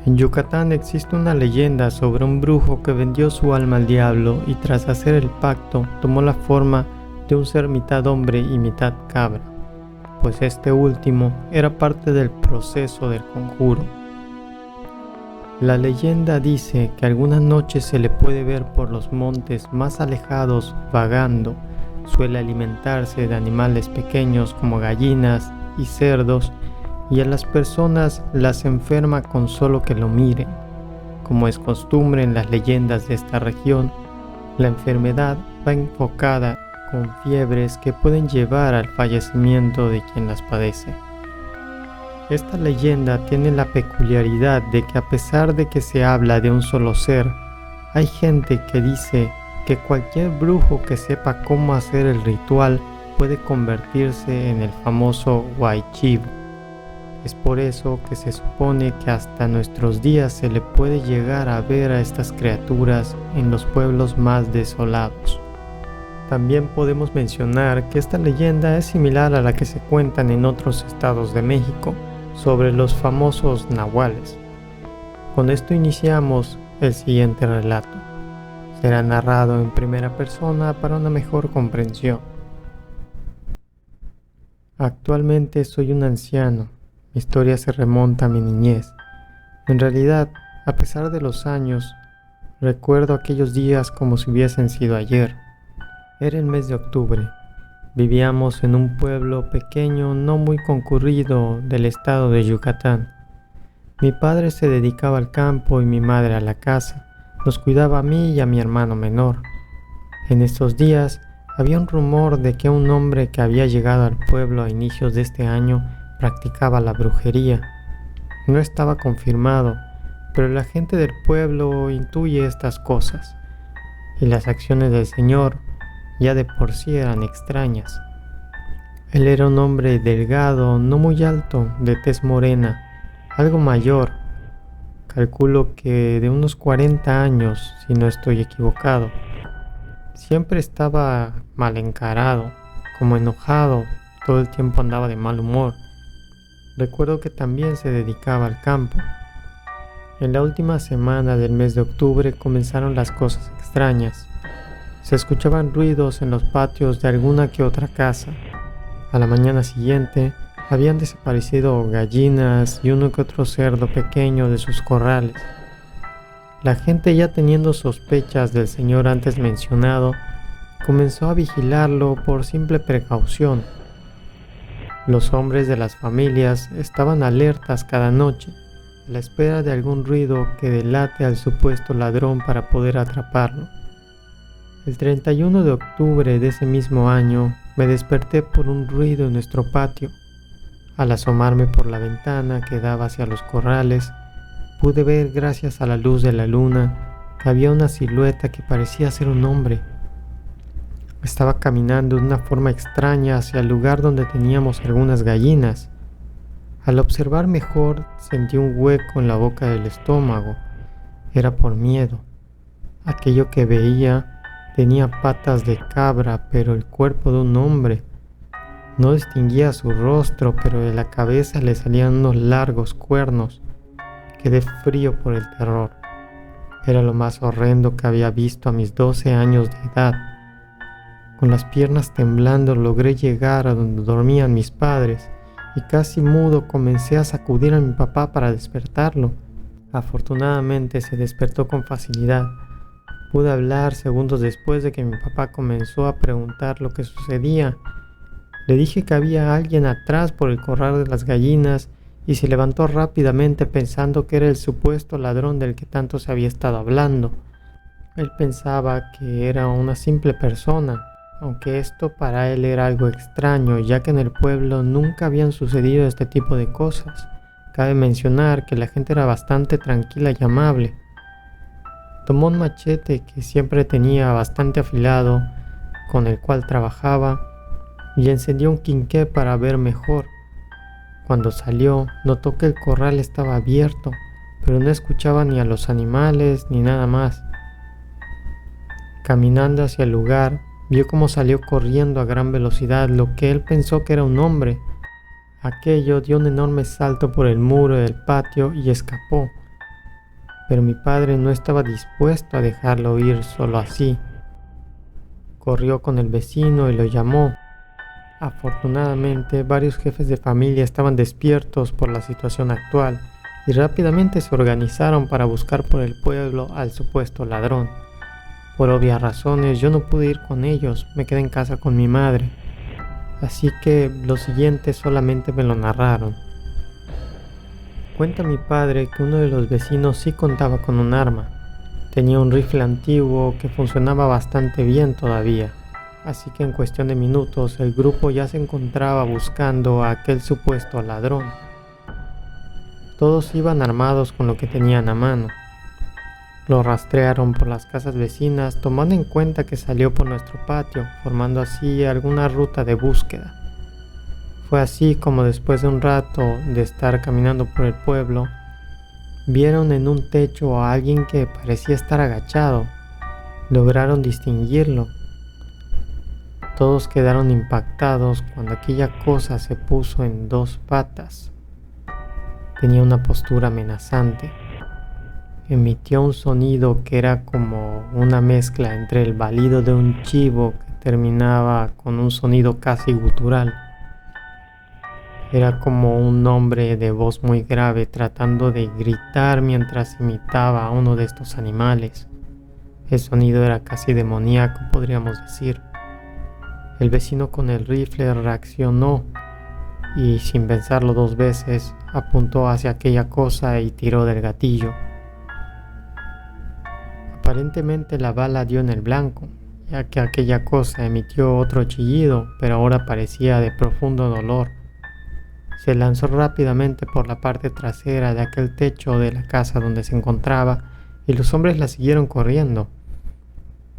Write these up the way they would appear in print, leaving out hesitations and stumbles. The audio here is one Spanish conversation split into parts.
En Yucatán existe una leyenda sobre un brujo que vendió su alma al diablo y tras hacer el pacto tomó la forma de un ser mitad hombre y mitad cabra, pues este último era parte del proceso del conjuro. La leyenda dice que algunas noches se le puede ver por los montes más alejados vagando. Suele alimentarse de animales pequeños como gallinas y cerdos y a las personas las enferma con solo que lo miren. Como es costumbre en las leyendas de esta región, la enfermedad va enfocada con fiebres que pueden llevar al fallecimiento de quien las padece. Esta leyenda tiene la peculiaridad de que a pesar de que se habla de un solo ser, hay gente que dice que cualquier brujo que sepa cómo hacer el ritual puede convertirse en el famoso Huaychivo. Es por eso que se supone que hasta nuestros días se le puede llegar a ver a estas criaturas en los pueblos más desolados. También podemos mencionar que esta leyenda es similar a la que se cuentan en otros estados de México sobre los famosos nahuales. Con esto iniciamos el siguiente relato. Será narrado en primera persona para una mejor comprensión. Actualmente soy un anciano. Mi historia se remonta a mi niñez. En realidad, a pesar de los años, recuerdo aquellos días como si hubiesen sido ayer. Era el mes de octubre. Vivíamos en un pueblo pequeño no muy concurrido del estado de Yucatán. Mi padre se dedicaba al campo y mi madre a la casa. Nos cuidaba a mí y a mi hermano menor. En estos días había un rumor de que un hombre que había llegado al pueblo a inicios de este año practicaba la brujería. No estaba confirmado, pero la gente del pueblo intuye estas cosas, y las acciones del señor ya de por sí eran extrañas. Él era un hombre delgado, no muy alto, de tez morena, algo mayor, calculo que de unos 40 años, si no estoy equivocado. Siempre estaba mal encarado, como enojado, todo el tiempo andaba de mal humor. Recuerdo que también se dedicaba al campo. En la última semana del mes de octubre comenzaron las cosas extrañas. Se escuchaban ruidos en los patios de alguna que otra casa. A la mañana siguiente habían desaparecido gallinas y uno que otro cerdo pequeño de sus corrales. La gente, ya teniendo sospechas del señor antes mencionado, comenzó a vigilarlo por simple precaución. Los hombres de las familias estaban alertas cada noche, a la espera de algún ruido que delate al supuesto ladrón para poder atraparlo. El 31 de octubre de ese mismo año me desperté por un ruido en nuestro patio. Al asomarme por la ventana que daba hacia los corrales, pude ver, gracias a la luz de la luna, que había una silueta que parecía ser un hombre. Estaba caminando de una forma extraña hacia el lugar donde teníamos algunas gallinas. Al observar mejor, sentí un hueco en la boca del estómago. Era por miedo. Aquello que veía tenía patas de cabra, pero el cuerpo de un hombre. No distinguía su rostro, pero de la cabeza le salían unos largos cuernos. Quedé frío por el terror. Era lo más horrendo que había visto a mis 12 años de edad. Con las piernas temblando logré llegar a donde dormían mis padres y casi mudo comencé a sacudir a mi papá para despertarlo. Afortunadamente se despertó con facilidad. Pude hablar segundos después de que mi papá comenzó a preguntar lo que sucedía. Le dije que había alguien atrás por el corral de las gallinas y se levantó rápidamente pensando que era el supuesto ladrón del que tanto se había estado hablando. Él pensaba que era una simple persona, aunque esto para él era algo extraño, ya que en el pueblo nunca habían sucedido este tipo de cosas. Cabe mencionar que la gente era bastante tranquila y amable. Tomó un machete que siempre tenía bastante afilado, con el cual trabajaba, y encendió un quinqué para ver mejor. Cuando salió, notó que el corral estaba abierto, pero no escuchaba ni a los animales ni nada más. Caminando hacia el lugar, vio cómo salió corriendo a gran velocidad lo que él pensó que era un hombre. Aquello dio un enorme salto por el muro del patio y escapó. pero mi padre no estaba dispuesto a dejarlo ir solo así. Corrió con el vecino y lo llamó. Afortunadamente, varios jefes de familia estaban despiertos por la situación actual y rápidamente se organizaron para buscar por el pueblo al supuesto ladrón. Por obvias razones, yo no pude ir con ellos, me quedé en casa con mi madre. Así que los siguientes solamente me lo narraron. Cuenta mi padre que uno de los vecinos sí contaba con un arma. Tenía un rifle antiguo que funcionaba bastante bien todavía. Así que en cuestión de minutos el grupo ya se encontraba buscando a aquel supuesto ladrón. Todos iban armados con lo que tenían a mano. Lo rastrearon por las casas vecinas, tomando en cuenta que salió por nuestro patio, formando así alguna ruta de búsqueda. Fue así como después de un rato de estar caminando por el pueblo, vieron en un techo a alguien que parecía estar agachado. Lograron distinguirlo. Todos quedaron impactados cuando aquella cosa se puso en dos patas. Tenía una postura amenazante. Emitió un sonido que era como una mezcla entre el balido de un chivo que terminaba con un sonido casi gutural. Era como un hombre de voz muy grave tratando de gritar mientras imitaba a uno de estos animales. El sonido era casi demoníaco, podríamos decir. El vecino con el rifle reaccionó y, sin pensarlo dos veces, apuntó hacia aquella cosa y tiró del gatillo. Aparentemente la bala dio en el blanco, ya que aquella cosa emitió otro chillido, pero ahora parecía de profundo dolor. Se lanzó rápidamente por la parte trasera de aquel techo de la casa donde se encontraba y los hombres la siguieron corriendo.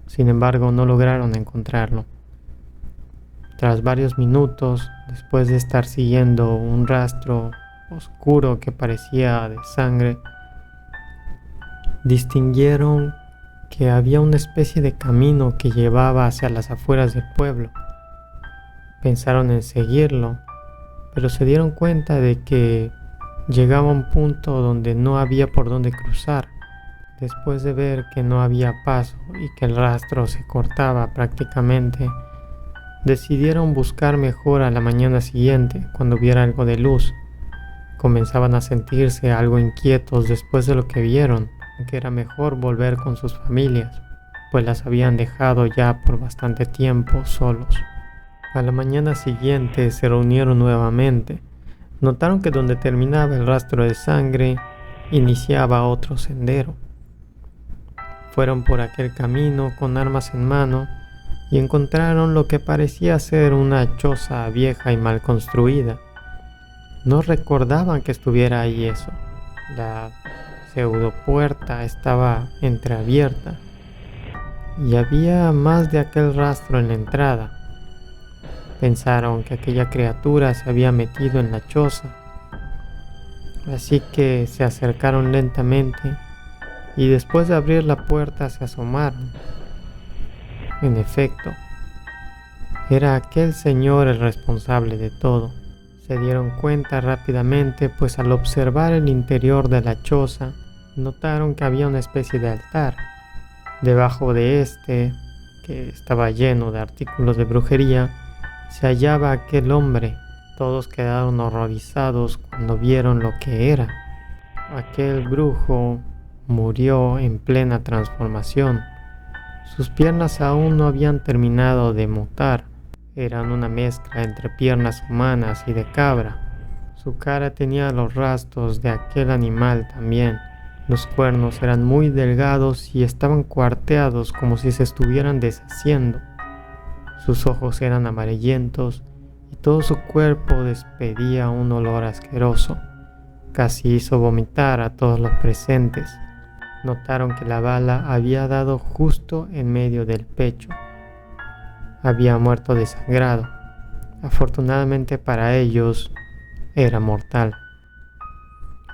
Sin embargo, no lograron encontrarlo. Tras varios minutos, después de estar siguiendo un rastro oscuro que parecía de sangre, distinguieron que había una especie de camino que llevaba hacia las afueras del pueblo. Pensaron en seguirlo, pero se dieron cuenta de que llegaba a un punto donde no había por dónde cruzar. Después de ver que no había paso y que el rastro se cortaba prácticamente, decidieron buscar mejor a la mañana siguiente, cuando hubiera algo de luz. Comenzaban a sentirse algo inquietos después de lo que vieron, que era mejor volver con sus familias, pues las habían dejado ya por bastante tiempo solos. A la mañana siguiente se reunieron nuevamente. Notaron que donde terminaba el rastro de sangre, iniciaba otro sendero. Fueron por aquel camino con armas en mano y encontraron lo que parecía ser una choza vieja y mal construida. No recordaban que estuviera ahí eso. La pseudopuerta estaba entreabierta y había más de aquel rastro en la entrada. Pensaron que aquella criatura se había metido en la choza, así que se acercaron lentamente y después de abrir la puerta se asomaron. En efecto, era aquel señor el responsable de todo. Se dieron cuenta rápidamente, pues al observar el interior de la choza, notaron que había una especie de altar. Debajo de este, que estaba lleno de artículos de brujería, se hallaba aquel hombre. Todos quedaron horrorizados cuando vieron lo que era. Aquel brujo murió en plena transformación. Sus piernas aún no habían terminado de mutar. Eran una mezcla entre piernas humanas y de cabra. Su cara tenía los rasgos de aquel animal también. Los cuernos eran muy delgados y estaban cuarteados como si se estuvieran deshaciendo. Sus ojos eran amarillentos y todo su cuerpo despedía un olor asqueroso. Casi hizo vomitar a todos los presentes. Notaron que la bala había dado justo en medio del pecho. Había muerto desangrado. Afortunadamente para ellos, era mortal.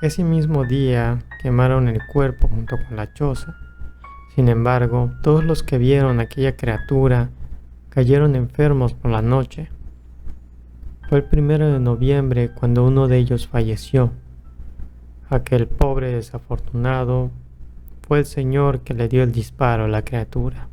Ese mismo día quemaron el cuerpo junto con la choza. Sin embargo, todos los que vieron aquella criatura cayeron enfermos por la noche. Fue el 1 de noviembre cuando uno de ellos falleció. Aquel pobre desafortunado fue el señor que le dio el disparo a la criatura.